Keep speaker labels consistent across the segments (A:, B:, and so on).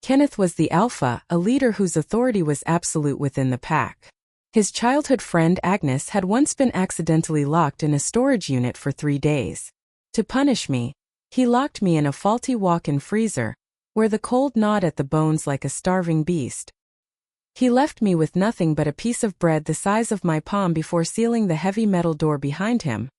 A: Kenneth was the alpha, a leader whose authority was absolute within the pack. His childhood friend Agnes had once been accidentally locked in a storage unit for 3 days. To punish me, he locked me in a faulty walk-in freezer, where the cold gnawed at the bones like a starving beast. He left me with nothing but a piece of bread the size of my palm before sealing the heavy metal door behind him,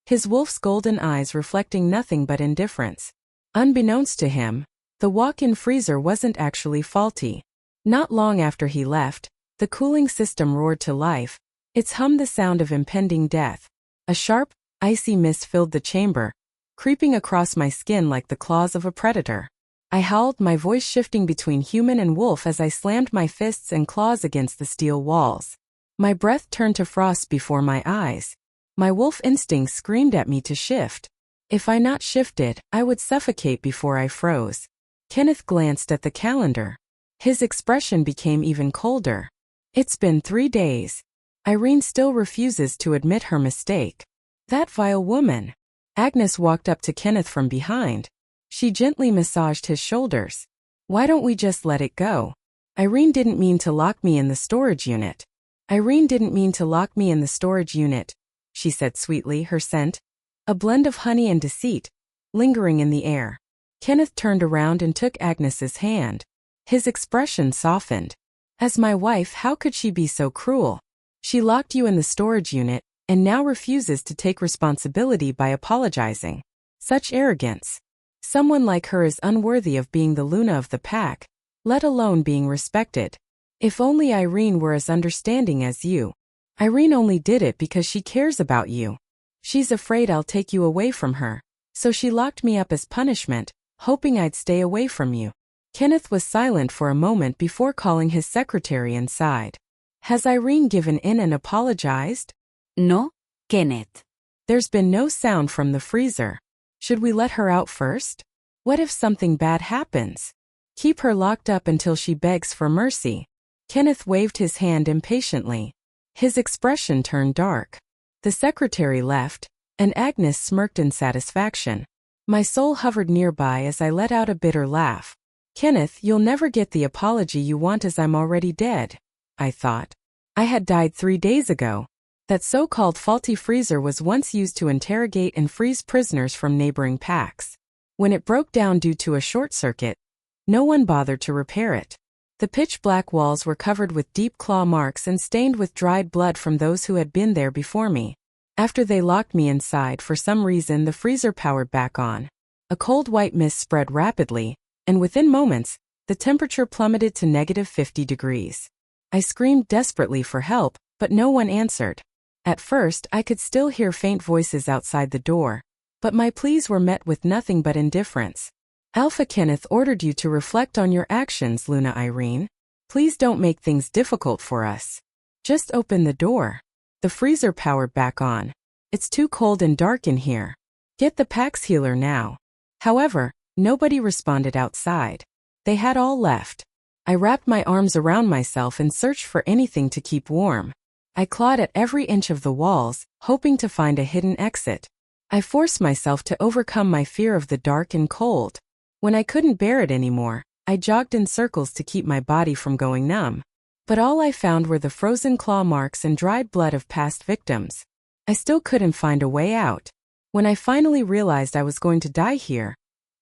A: his wolf's golden eyes reflecting nothing but indifference. Unbeknownst to him, the walk-in freezer wasn't actually faulty. Not long after he left, the cooling system roared to life, its hum the sound of impending death. A sharp, icy mist filled the chamber, creeping across my skin like the claws of a predator. I howled, my voice shifting between human and wolf as I slammed my fists and claws against the steel walls. My breath turned to frost before my eyes. My wolf instinct screamed at me to shift. If I not shifted, I would suffocate before I froze. Kenneth glanced at the calendar. His expression became even colder. It's been 3 days. Irene still refuses to admit her mistake. That vile woman. Agnes walked up to Kenneth from behind. She gently massaged his shoulders. Why don't we just let it go? Irene didn't mean to lock me in the storage unit. Irene didn't mean to lock me in the storage unit, she said sweetly, her scent, a blend of honey and deceit, lingering in the air. Kenneth turned around and took Agnes's hand. His expression softened. As my wife, how could she be so cruel? She locked you in the storage unit, and now refuses to take responsibility by apologizing. Such arrogance. Someone like her is unworthy of being the Luna of the pack, let alone being respected. If only Irene were as understanding as you. Irene only did it because she cares about you. She's afraid I'll take you away from her, so she locked me up as punishment, hoping I'd stay away from you. Kenneth was silent for a moment before calling his secretary inside. Has Irene given in and apologized?
B: No, Kenneth.
A: There's been no sound from the freezer. Should we let her out first? What if something bad happens? Keep her locked up until she begs for mercy. Kenneth waved his hand impatiently. His expression turned dark. The secretary left, and Agnes smirked in satisfaction. My soul hovered nearby as I let out a bitter laugh. Kenneth, you'll never get the apology you want as I'm already dead, I thought. I had died 3 days ago. That so-called faulty freezer was once used to interrogate and freeze prisoners from neighboring packs. When it broke down due to a short circuit, no one bothered to repair it. The pitch-black walls were covered with deep claw marks and stained with dried blood from those who had been there before me. After they locked me inside, for some reason the freezer powered back on. A cold white mist spread rapidly, and within moments, the temperature plummeted to -50 degrees. I screamed desperately for help, but no one answered. At first, I could still hear faint voices outside the door, but my pleas were met with nothing but indifference. Alpha Kenneth ordered you to reflect on your actions, Luna Irene. Please don't make things difficult for us. Just open the door. The freezer powered back on. It's too cold and dark in here. Get the pack's healer now. However, nobody responded outside. They had all left. I wrapped my arms around myself and searched for anything to keep warm. I clawed at every inch of the walls, hoping to find a hidden exit. I forced myself to overcome my fear of the dark and cold. When I couldn't bear it anymore, I jogged in circles to keep my body from going numb. But all I found were the frozen claw marks and dried blood of past victims. I still couldn't find a way out. When I finally realized I was going to die here,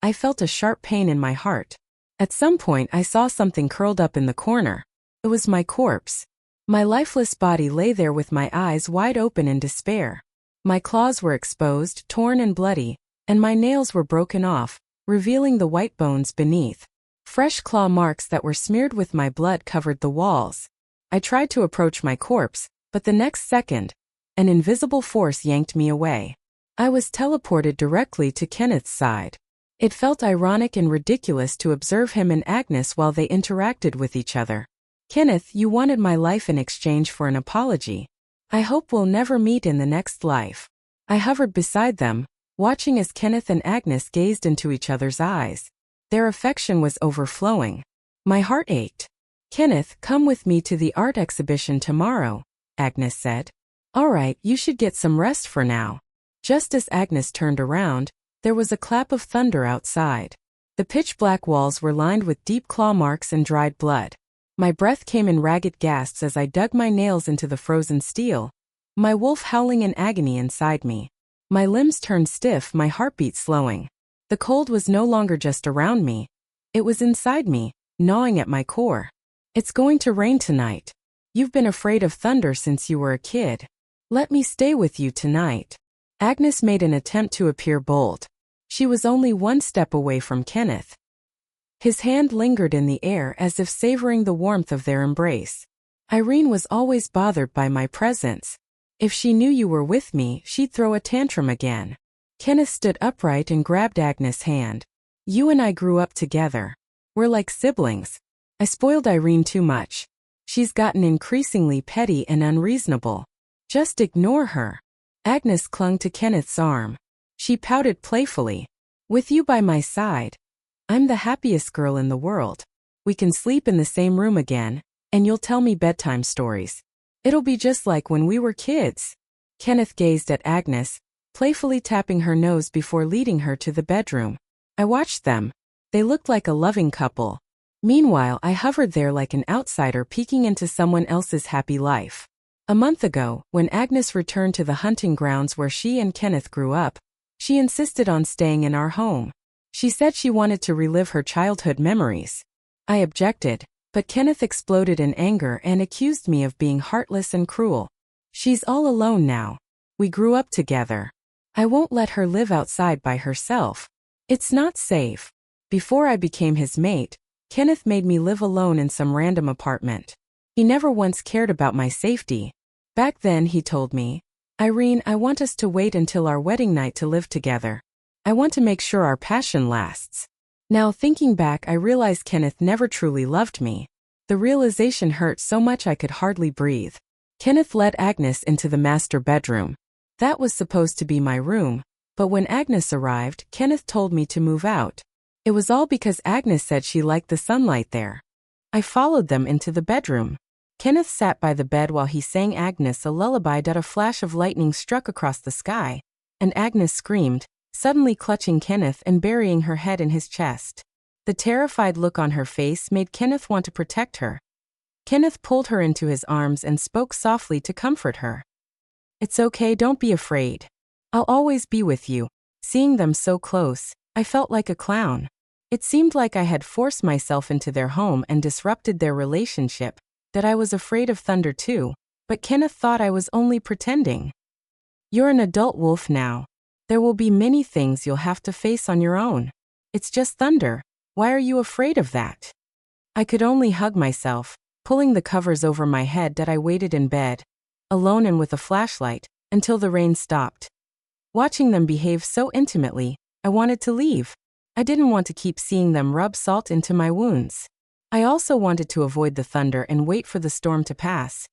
A: I felt a sharp pain in my heart. At some point I saw something curled up in the corner. It was my corpse. My lifeless body lay there with my eyes wide open in despair. My claws were exposed, torn and bloody, and my nails were broken off, revealing the white bones beneath. Fresh claw marks that were smeared with my blood covered the walls. I tried to approach my corpse, but the next second, an invisible force yanked me away. I was teleported directly to Kenneth's side. It felt ironic and ridiculous to observe him and Agnes while they interacted with each other. Kenneth, you wanted my life in exchange for an apology. I hope we'll never meet in the next life. I hovered beside them, watching as Kenneth and Agnes gazed into each other's eyes. Their affection was overflowing. My heart ached. Kenneth, come with me to the art exhibition tomorrow, Agnes said. All right, you should get some rest for now. Just as Agnes turned around, there was a clap of thunder outside. The pitch-black walls were lined with deep claw marks and dried blood. My breath came in ragged gasps as I dug my nails into the frozen steel, my wolf howling in agony inside me. My limbs turned stiff, my heartbeat slowing. The cold was no longer just around me. It was inside me, gnawing at my core. It's going to rain tonight. You've been afraid of thunder since you were a kid. Let me stay with you tonight. Agnes made an attempt to appear bold. She was only one step away from Kenneth. His hand lingered in the air as if savoring the warmth of their embrace. Irene was always bothered by my presence. If she knew you were with me, she'd throw a tantrum again. Kenneth stood upright and grabbed Agnes' hand. You and I grew up together. We're like siblings. I spoiled Irene too much. She's gotten increasingly petty and unreasonable. Just ignore her. Agnes clung to Kenneth's arm. She pouted playfully. With you by my side, I'm the happiest girl in the world. We can sleep in the same room again, and you'll tell me bedtime stories. It'll be just like when we were kids. Kenneth gazed at Agnes, playfully tapping her nose before leading her to the bedroom. I watched them. They looked like a loving couple. Meanwhile, I hovered there like an outsider peeking into someone else's happy life. A month ago, when Agnes returned to the hunting grounds where she and Kenneth grew up, she insisted on staying in our home. She said she wanted to relive her childhood memories. I objected, but Kenneth exploded in anger and accused me of being heartless and cruel. She's all alone now. We grew up together. I won't let her live outside by herself. It's not safe. Before I became his mate, Kenneth made me live alone in some random apartment. He never once cared about my safety. Back then, he told me, Irene, I want us to wait until our wedding night to live together. I want to make sure our passion lasts. Now thinking back, I realize Kenneth never truly loved me. The realization hurt so much I could hardly breathe. Kenneth led Agnes into the master bedroom. That was supposed to be my room, but when Agnes arrived, Kenneth told me to move out. It was all because Agnes said she liked the sunlight there. I followed them into the bedroom. Kenneth sat by the bed while he sang Agnes a lullaby. A flash of lightning struck across the sky, and Agnes screamed, suddenly clutching Kenneth and burying her head in his chest. The terrified look on her face made Kenneth want to protect her. Kenneth pulled her into his arms and spoke softly to comfort her. It's okay, don't be afraid. I'll always be with you. Seeing them so close, I felt like a clown. It seemed like I had forced myself into their home and disrupted their relationship, that I was afraid of thunder too, but Kenneth thought I was only pretending. You're an adult wolf now. There will be many things you'll have to face on your own. It's just thunder. Why are you afraid of that? I could only hug myself, pulling the covers over my head. That I waited in bed, alone and with a flashlight, until the rain stopped. Watching them behave so intimately, I wanted to leave. I didn't want to keep seeing them rub salt into my wounds. I also wanted to avoid the thunder and wait for the storm to pass.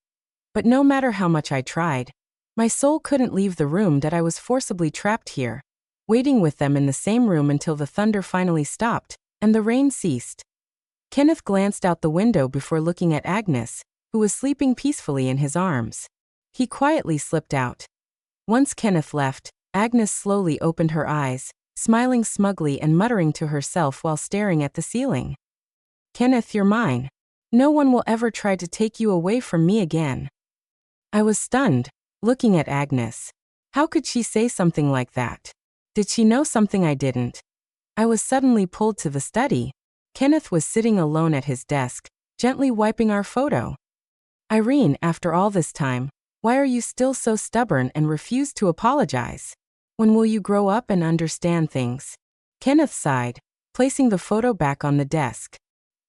A: But no matter how much I tried, my soul couldn't leave the room. That I was forcibly trapped here, waiting with them in the same room until the thunder finally stopped, and the rain ceased. Kenneth glanced out the window before looking at Agnes, who was sleeping peacefully in his arms. He quietly slipped out. Once Kenneth left, Agnes slowly opened her eyes, smiling smugly and muttering to herself while staring at the ceiling. Kenneth, you're mine. No one will ever try to take you away from me again. I was stunned, looking at Agnes. How could she say something like that? Did she know something I didn't? I was suddenly pulled to the study. Kenneth was sitting alone at his desk, gently wiping our photo. Irene, after all this time, why are you still so stubborn and refuse to apologize? When will you grow up and understand things? Kenneth sighed, placing the photo back on the desk.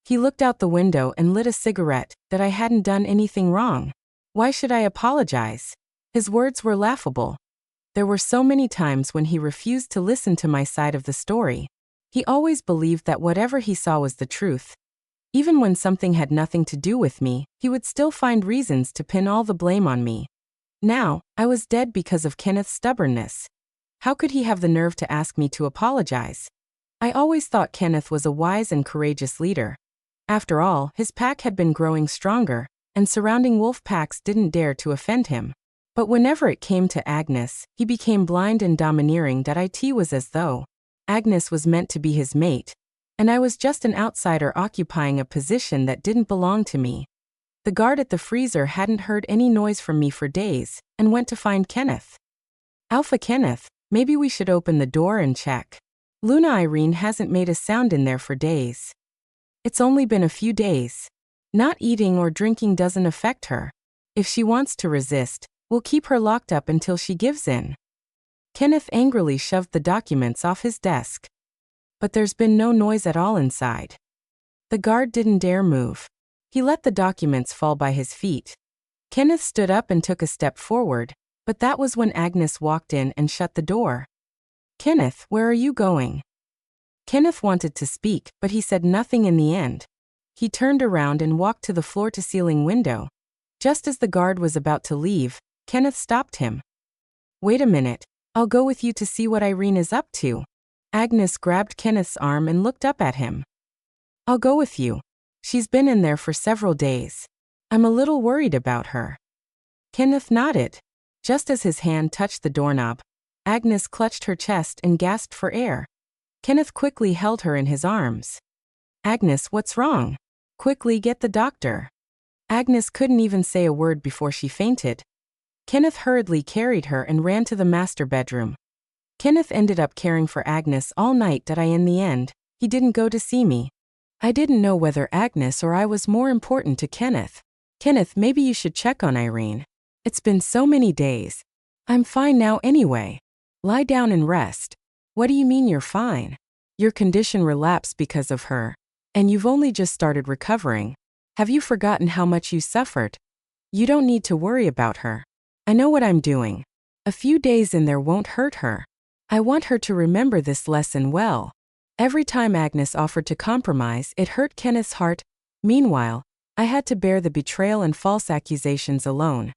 A: He looked out the window and lit a cigarette. That I hadn't done anything wrong. Why should I apologize? His words were laughable. There were so many times when he refused to listen to my side of the story. He always believed that whatever he saw was the truth. Even when something had nothing to do with me, he would still find reasons to pin all the blame on me. Now, I was dead because of Kenneth's stubbornness. How could he have the nerve to ask me to apologize? I always thought Kenneth was a wise and courageous leader. After all, his pack had been growing stronger, and surrounding wolf packs didn't dare to offend him. But whenever it came to Agnes, he became blind and domineering. That it was as though Agnes was meant to be his mate, and I was just an outsider occupying a position that didn't belong to me. The guard at the freezer hadn't heard any noise from me for days, and went to find Kenneth. Alpha Kenneth, maybe we should open the door and check. Luna Irene hasn't made a sound in there for days. It's only been a few days. Not eating or drinking doesn't affect her. If she wants to resist, we'll keep her locked up until she gives in. Kenneth angrily shoved the documents off his desk. But there's been no noise at all inside. The guard didn't dare move. He let the documents fall by his feet. Kenneth stood up and took a step forward, but that was when Agnes walked in and shut the door. Kenneth, where are you going? Kenneth wanted to speak, but he said nothing in the end. He turned around and walked to the floor-to-ceiling window. Just as the guard was about to leave, Kenneth stopped him. Wait a minute, I'll go with you to see what Irene is up to. Agnes grabbed Kenneth's arm and looked up at him. I'll go with you. She's been in there for several days. I'm a little worried about her. Kenneth nodded. Just as his hand touched the doorknob, Agnes clutched her chest and gasped for air. Kenneth quickly held her in his arms. Agnes, what's wrong? Quickly get the doctor. Agnes couldn't even say a word before she fainted. Kenneth hurriedly carried her and ran to the master bedroom. Kenneth ended up caring for Agnes all night. In the end, he didn't go to see me. I didn't know whether Agnes or I was more important to Kenneth. Kenneth, maybe you should check on Irene. It's been so many days. I'm fine now anyway. Lie down and rest. What do you mean you're fine? Your condition relapsed because of her. And you've only just started recovering. Have you forgotten how much you suffered? You don't need to worry about her. I know what I'm doing. A few days in there won't hurt her. I want her to remember this lesson well. Every time Agnes offered to compromise, it hurt Kenneth's heart. Meanwhile, I had to bear the betrayal and false accusations alone.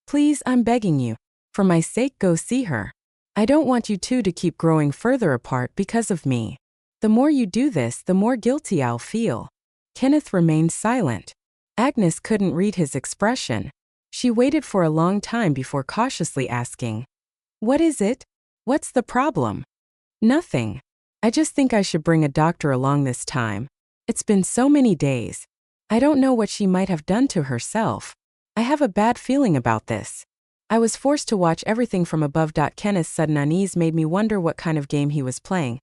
A: Please, I'm begging you. For my sake, go see her. I don't want you two to keep growing further apart because of me. The more you do this, the more guilty I'll feel. Kenneth remained silent. Agnes couldn't read his expression. She waited for a long time before cautiously asking, "What is it? What's the problem?" "Nothing. I just think I should bring a doctor along this time. It's been so many days. I don't know what she might have done to herself. I have a bad feeling about this. I was forced to watch everything from above. Kenneth's sudden unease made me wonder what kind of game he was playing.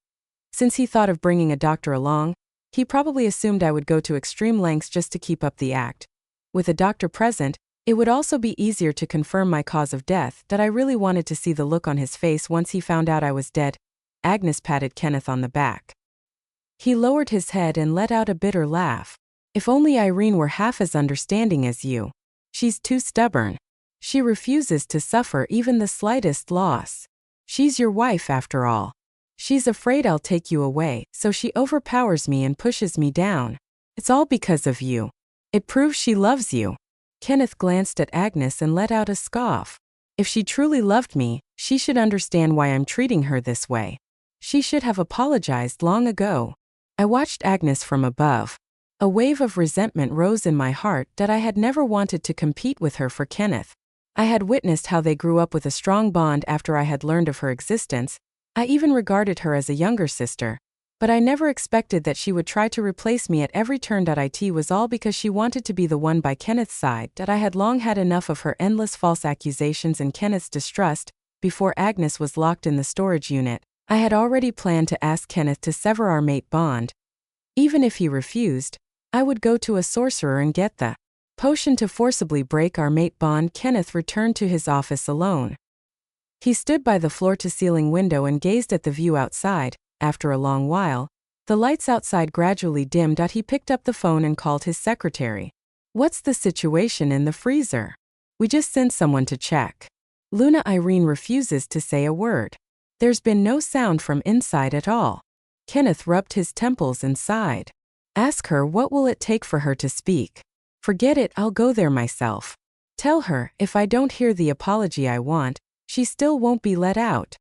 A: Since he thought of bringing a doctor along, he probably assumed I would go to extreme lengths just to keep up the act. With a doctor present, it would also be easier to confirm my cause of death. I really wanted to see the look on his face once he found out I was dead. Agnes patted Kenneth on the back. He lowered his head and let out a bitter laugh. If only Irene were half as understanding as you. She's too stubborn. She refuses to suffer even the slightest loss. She's your wife after all. She's afraid I'll take you away, so she overpowers me and pushes me down. It's all because of you. It proves she loves you. Kenneth glanced at Agnes and let out a scoff. If she truly loved me, she should understand why I'm treating her this way. She should have apologized long ago. I watched Agnes from above. A wave of resentment rose in my heart. I had never wanted to compete with her for Kenneth. I had witnessed how they grew up with a strong bond after I had learned of her existence. I even regarded her as a younger sister. But I never expected that she would try to replace me at every turn. It was all because she wanted to be the one by Kenneth's side. I had long had enough of her endless false accusations and Kenneth's distrust. Before Agnes was locked in the storage unit, I had already planned to ask Kenneth to sever our mate bond. Even if he refused, I would go to a sorcerer and get the potion to forcibly break our mate bond. Kenneth returned to his office alone. He stood by the floor-to-ceiling window and gazed at the view outside. After a long while, the lights outside gradually dimmed. He picked up the phone and called his secretary. "What's the situation in the freezer?" "We just sent someone to check. Luna Irene refuses to say a word. There's been no sound from inside at all." Kenneth rubbed his temples and sighed. "Ask her what will it take for her to speak." "Forget it, I'll go there myself. Tell her, if I don't hear the apology I want, she still won't be let out."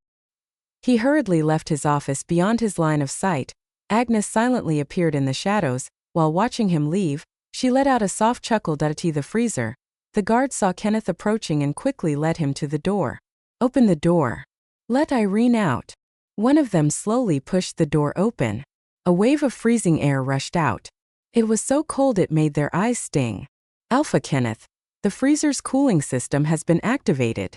A: He hurriedly left his office beyond his line of sight. Agnes silently appeared in the shadows. While watching him leave, she let out a soft chuckle. To the freezer. The guard saw Kenneth approaching and quickly led him to the door. "Open the door. Let Irene out." One of them slowly pushed the door open. A wave of freezing air rushed out. It was so cold it made their eyes sting. Alpha Kenneth, the freezer's cooling system has been activated.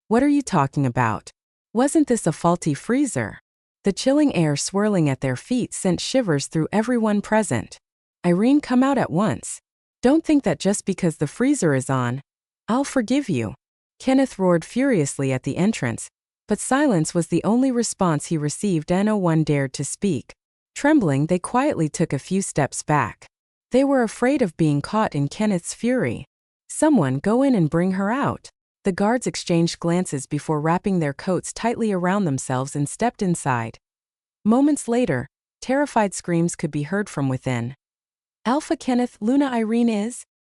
A: What are you talking about? Wasn't this a faulty freezer? The chilling air swirling at their feet sent shivers through everyone present. Irene, come out at once. Don't think that just because the freezer is on, I'll forgive you. Kenneth roared furiously at the entrance, but silence was the only response he received and no one dared to speak. Trembling, they quietly took a few steps back. They were afraid of being caught in Kenneth's fury. Someone go in and bring her out. The guards exchanged glances before wrapping their coats tightly around themselves and stepped inside. Moments later, terrified screams could be heard from within. Alpha Kenneth, Luna, Irene is?